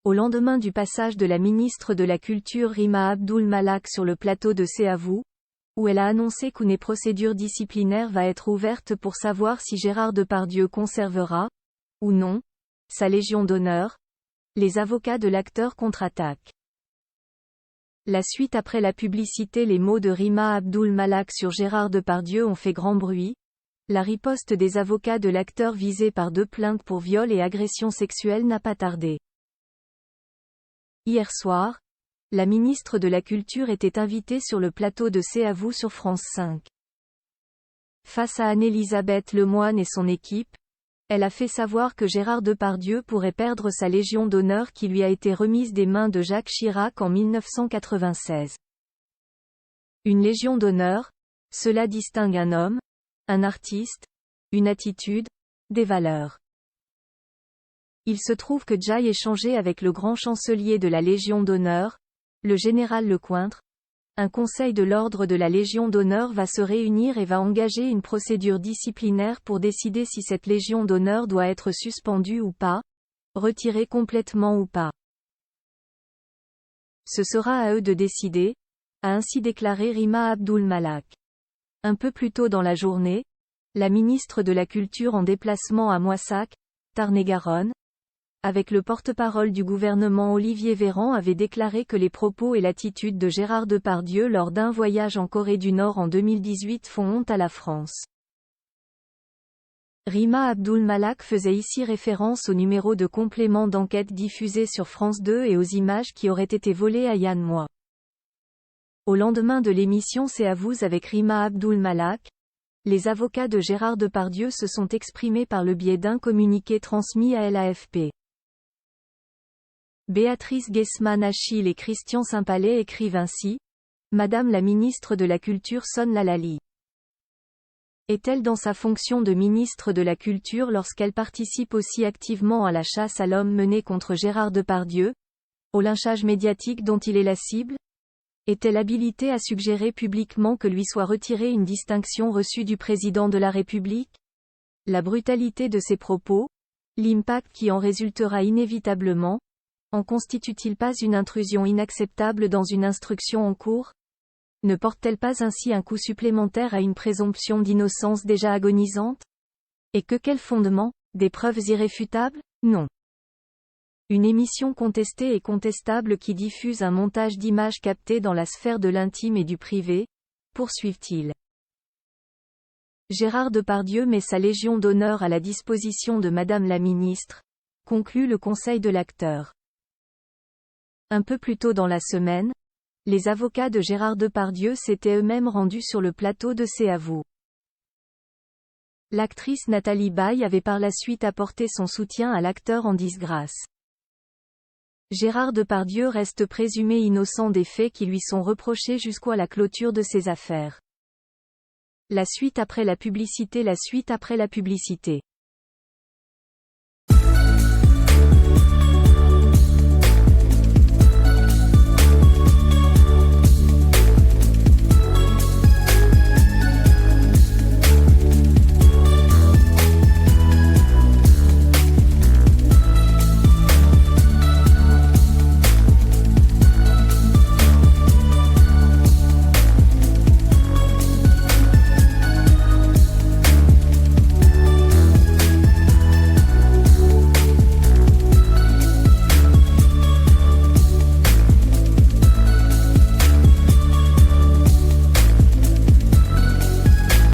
Au lendemain du passage de la ministre de la Culture Rima Abdul Malak sur le plateau de C'est à vous, où elle a annoncé qu'une procédure disciplinaire va être ouverte pour savoir si Gérard Depardieu conservera, ou non, sa Légion d'honneur, les avocats de l'acteur contre-attaquent. La suite après la publicité. Les mots de Rima Abdul Malak sur Gérard Depardieu ont fait grand bruit. La riposte des avocats de l'acteur visé par 2 plaintes pour viol et agression sexuelle n'a pas tardé. Hier soir, la ministre de la Culture était invitée sur le plateau de C'est à vous sur France 5. Face à Anne-Elisabeth Lemoine et son équipe, elle a fait savoir que Gérard Depardieu pourrait perdre sa Légion d'honneur qui lui a été remise des mains de Jacques Chirac en 1996. Une Légion d'honneur, cela distingue un homme, un artiste, une attitude, des valeurs. Il se trouve que j'ai échangé avec le grand chancelier de la Légion d'honneur, le général Lecointre. Un conseil de l'ordre de la Légion d'honneur va se réunir et va engager une procédure disciplinaire pour décider si cette Légion d'honneur doit être suspendue ou pas, retirée complètement ou pas. Ce sera à eux de décider, a ainsi déclaré Rima Abdul Malak. Un peu plus tôt dans la journée, la ministre de la Culture en déplacement à Moissac, Tarn-et-Garonne, avec le porte-parole du gouvernement Olivier Véran avait déclaré que les propos et l'attitude de Gérard Depardieu lors d'un voyage en Corée du Nord en 2018 font honte à la France. Rima Abdul Malak faisait ici référence au numéro de complément d'enquête diffusé sur France 2 et aux images qui auraient été volées à Yann Moix. Au lendemain de l'émission C'est à vous avec Rima Abdul Malak, les avocats de Gérard Depardieu se sont exprimés par le biais d'un communiqué transmis à l'AFP. Béatrice Guesman-Achille et Christian Saint-Palais écrivent ainsi. Madame la ministre de la Culture sonne l'halali. Est-elle dans sa fonction de ministre de la Culture lorsqu'elle participe aussi activement à la chasse à l'homme menée contre Gérard Depardieu, au lynchage médiatique dont il est la cible? Est-elle habilitée à suggérer publiquement que lui soit retirée une distinction reçue du président de la République? La brutalité de ses propos, l'impact qui en résultera inévitablement, en constitue-t-il pas une intrusion inacceptable dans une instruction en cours? Ne porte-t-elle pas ainsi un coup supplémentaire à une présomption d'innocence déjà agonisante? Et que quel fondement? Des preuves irréfutables? Non. Une émission contestée et contestable qui diffuse un montage d'images captées dans la sphère de l'intime et du privé, poursuivent-ils. Gérard Depardieu met sa Légion d'honneur à la disposition de Madame la ministre, conclut le conseil de l'acteur. Un peu plus tôt dans la semaine, les avocats de Gérard Depardieu s'étaient eux-mêmes rendus sur le plateau de C'est à vous. L'actrice Nathalie Baye avait par la suite apporté son soutien à l'acteur en disgrâce. Gérard Depardieu reste présumé innocent des faits qui lui sont reprochés jusqu'à la clôture de ses affaires. La suite après la publicité.